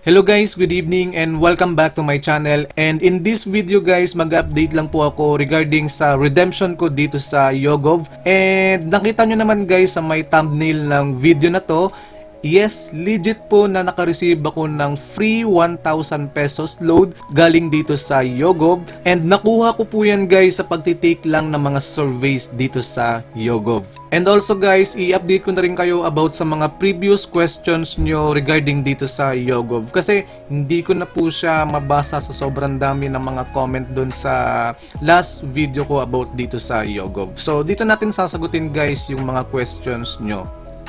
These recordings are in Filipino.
Hello guys, good evening and welcome back to my channel. And in this video guys, mag-update lang po ako regarding sa redemption ko dito sa Yogov. And nakita nyo naman guys sa may thumbnail ng video na to, yes, legit po na naka-receive ako ng free 1,000 pesos load galing dito sa Yogov. And nakuha ko po yan guys sa pagtitake lang ng mga surveys dito sa Yogov. And also guys, i-update ko na rin kayo about sa mga previous questions nyo regarding dito sa Yogov. Kasi hindi ko na po siya mabasa sa sobrang dami ng mga comment doon sa last video ko about dito sa Yogov. So dito natin sasagutin guys yung mga questions nyo.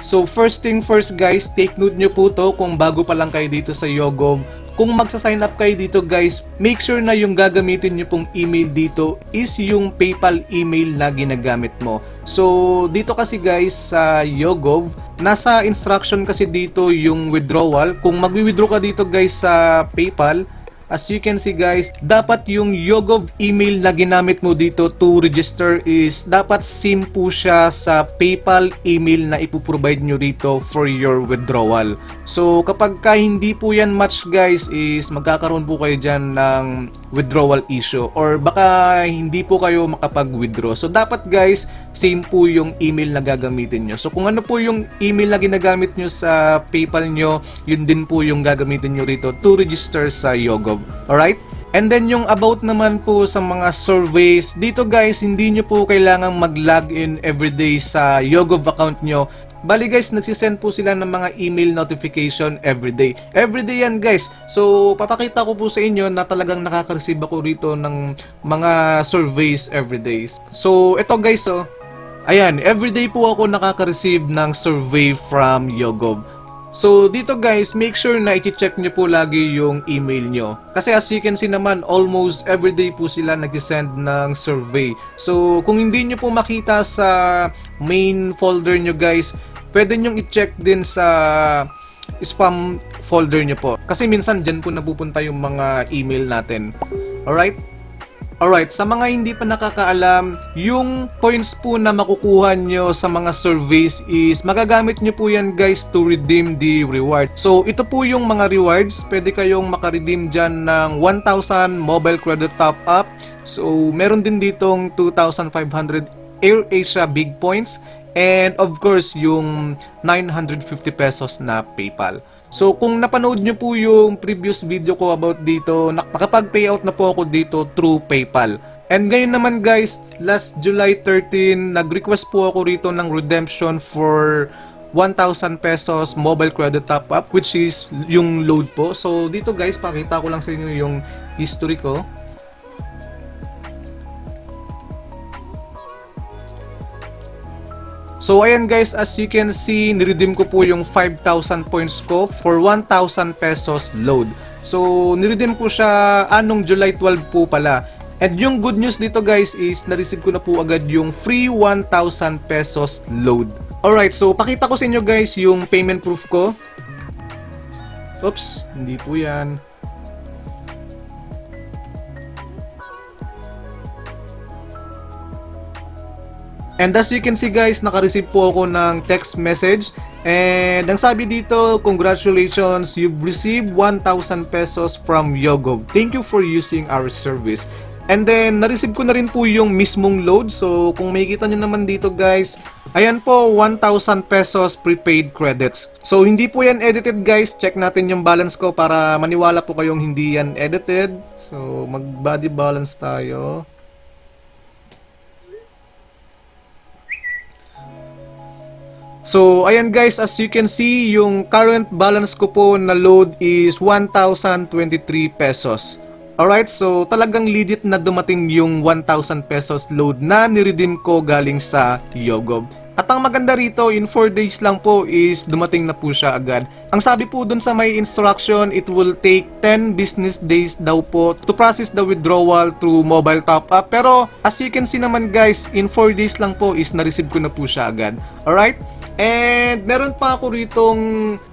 So first thing first guys, take note nyo po to kung bago pa lang kayo dito sa Yogov. Kung magsa-sign up kayo dito guys, make sure na yung gagamitin nyo pong email dito is yung PayPal email na ginagamit mo. So dito kasi guys sa Yogov, nasa instruction kasi dito yung withdrawal. Kung magwi-withdraw ka dito guys sa PayPal, as you can see guys, dapat yung Yogov email na ginamit mo dito to register is dapat same po siya sa PayPal email na ipoprovide nyo dito for your withdrawal. So kapag ka hindi po yan match guys is magkakaroon po kayo dyan ng withdrawal issue or baka hindi po kayo makapag-withdraw. So dapat guys, same po yung email na gagamitin nyo. So kung ano po yung email na ginagamit nyo sa PayPal nyo, yun din po yung gagamitin nyo rito to register sa Yogov. Alright? And then yung about naman po sa mga surveys, dito guys, hindi nyo po kailangang mag-login everyday sa Yogov account nyo. Bali guys, nagsisend po sila ng mga email notification everyday. Everyday yan guys. So, papakita ko po sa inyo na talagang nakaka-receive ako rito ng mga surveys everyday. So, ito guys ayan, everyday po ako nakaka-receive ng survey from Yogov. So, dito guys, make sure na i-check nyo po lagi yung email nyo. Kasi as you can see naman, almost everyday po sila nag-send ng survey. So, kung hindi nyo po makita sa main folder nyo guys, pwede nyong i-check din sa spam folder nyo po. Kasi minsan dyan po napupunta yung mga email natin. Alright? Alright, sa mga hindi pa nakakaalam, yung points po na makukuha nyo sa mga surveys is magagamit nyo po yan guys to redeem the reward. So, ito po yung mga rewards. Pwede kayong makaredeem dyan ng 1,000 mobile credit top up. So, meron din ditong 2,500 AirAsia Big Points. And of course, yung 950 pesos na PayPal. So, kung napanood nyo po yung previous video ko about dito, nakapag-payout na po ako dito through PayPal. And ngayon naman guys, last July 13, nag-request po ako rito ng redemption for 1,000 pesos mobile credit top up, which is yung load po. So, dito guys, pakita ko lang sa inyo yung history ko. So ayan guys, as you can see, niredeem ko po yung 5,000 points ko for 1,000 pesos load. So niredeem ko siya anong July 12 po pala. And yung good news dito guys is na-receive ko na po agad yung free 1,000 pesos load. Alright, so pakita ko sa inyo guys yung payment proof ko. Oops, hindi po yan. And as you can see guys, naka-receive po ako ng text message. And ang sabi dito, congratulations, you've received 1,000 pesos from Yogov. Thank you for using our service. And then, na-receive ko na rin po yung mismong load. So, kung makikita nyo naman dito guys, ayan po, 1,000 pesos prepaid credits. So, hindi po yan edited guys. Check natin yung balance ko para maniwala po kayong hindi yan edited. So, mag-body balance tayo. So, ayan guys, as you can see, yung current balance ko po na load is 1,023 pesos. Alright, so talagang legit na dumating yung 1,000 pesos load na niredeem ko galing sa Yogov. At ang maganda rito, in 4 days lang po is dumating na po siya agad. Ang sabi po dun sa may instruction, it will take 10 business days daw po to process the withdrawal through mobile top up. Pero as you can see naman guys, in 4 days lang po is na-receive ko na po siya agad. Alright? And meron pa ako ritong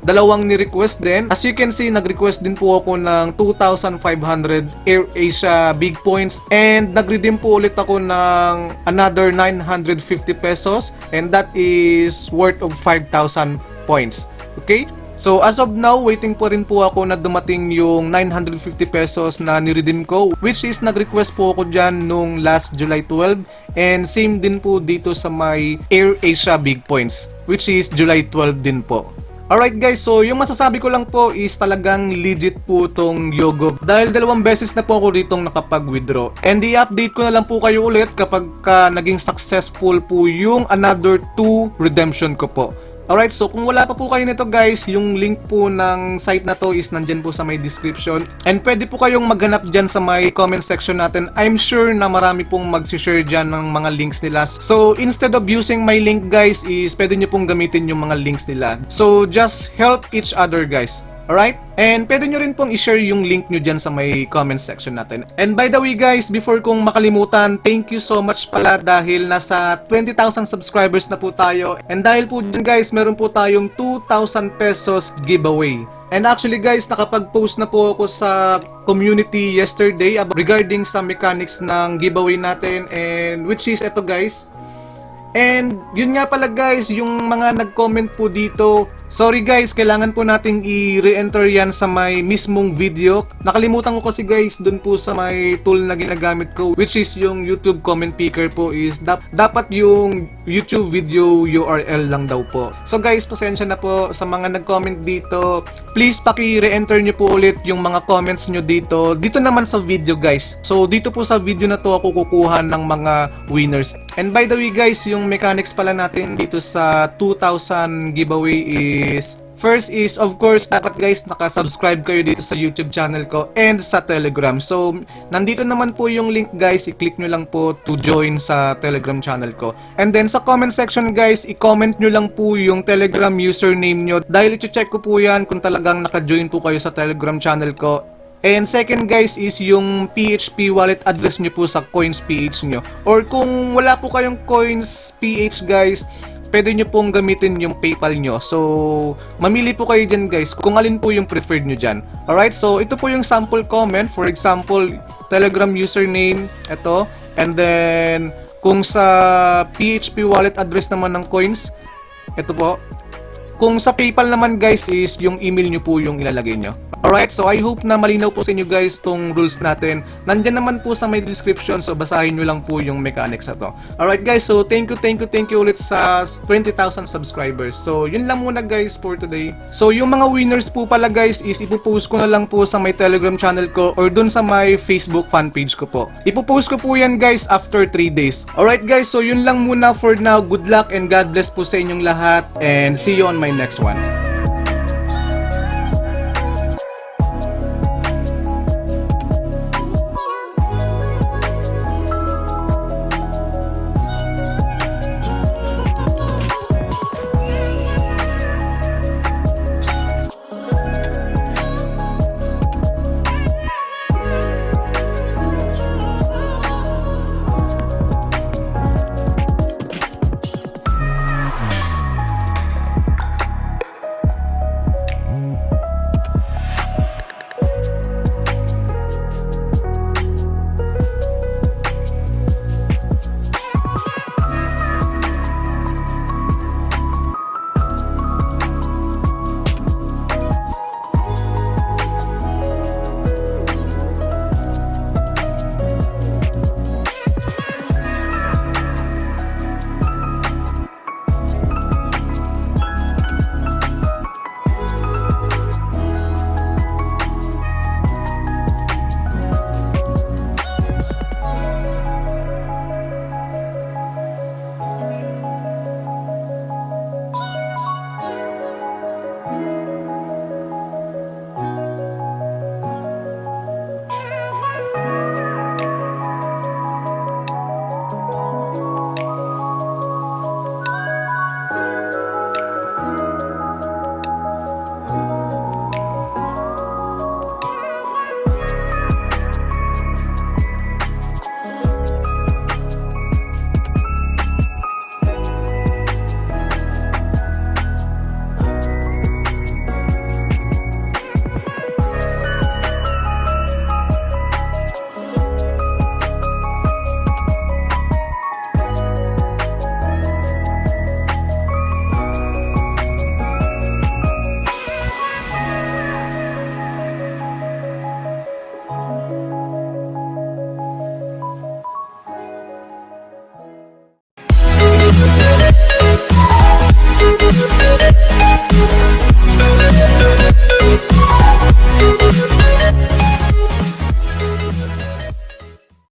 dalawang ni-request din. As you can see, nag-request din po ako ng 2,500 AirAsia Big Points. And nag-redeem po ulit ako ng another 950 pesos. And that is worth of 5,000 points. Okay? So as of now, waiting po rin po ako na dumating yung 950 pesos na niredeem ko, which is nag-request po ako dyan nung last July 12, and same din po dito sa my AirAsia Big Points, which is July 12 din po. Alright guys, so yung masasabi ko lang po is talagang legit po tong Yogo. Dahil 2 beses na po ako ditong nakapag-withdraw. And i-update ko na lang po kayo ulit kapag naging successful po yung another 2 redemption ko po. Alright, so kung wala pa po kayo nito guys, yung link po ng site na to is nandyan po sa my description. And pwede po kayong maghanap dyan sa my comment section natin. I'm sure na marami pong mag-share dyan ng mga links nila. So instead of using my link guys, is pwede nyo pong gamitin yung mga links nila. So just help each other guys. Alright? And pwede nyo rin pong i-share yung link nyo dyan sa may comment section natin. And by the way guys, before kong makalimutan, thank you so much pala dahil nasa 20,000 subscribers na po tayo. And dahil po dyan guys, meron po tayong 2,000 pesos giveaway. And actually guys, nakapag-post na po ako sa community yesterday regarding sa mechanics ng giveaway natin, and which is ito guys. And yun nga pala guys, yung mga nag-comment po dito, sorry guys, kailangan po nating i-re-enter yan sa may mismong video. Nakalimutan ko kasi guys, dun po sa may tool na ginagamit ko, which is yung YouTube comment picker po, is dapat yung YouTube video URL lang daw po. So guys, pasensya na po sa mga nag-comment dito. Please paki-re-enter nyo po ulit yung mga comments nyo dito naman sa video guys. So dito po sa video na to ako kukuha ng mga winners. And by the way guys, yung mechanics pala natin dito sa 2,000 giveaway is, first is of course dapat guys naka-subscribe kayo dito sa YouTube channel ko and sa Telegram. So nandito naman po yung link guys, i-click nyo lang po to join sa Telegram channel ko. And then sa comment section guys, i-comment nyo lang po yung Telegram username nyo dahil i-check ko po yan kung talagang naka-join po kayo sa Telegram channel ko. And second guys is yung PHP wallet address nyo po sa CoinsPH nyo. Or kung wala po kayong CoinsPH guys, pwede nyo pong gamitin yung PayPal nyo. So, mamili po kayo dyan guys kung alin po yung preferred nyo dyan. Alright, so ito po yung sample comment. For example, Telegram username, ito. And then, kung sa PHP wallet address naman ng coins, ito po. Kung sa PayPal naman guys is yung email nyo po yung ilalagay nyo. Alright, so I hope na malinaw po sa inyo guys tong rules natin. Nandyan naman po sa my description, so basahin nyo lang po yung mechanics na to. Alright guys, so thank you ulit sa 20,000 subscribers. So yun lang muna guys for today. So yung mga winners po pala guys is ipopost ko na lang po sa my Telegram channel ko or dun sa my Facebook fan page ko po. Ipopost ko po yan guys after 3 days. Alright guys, so yun lang muna for now. Good luck and God bless po sa inyong lahat, and see you on my next one.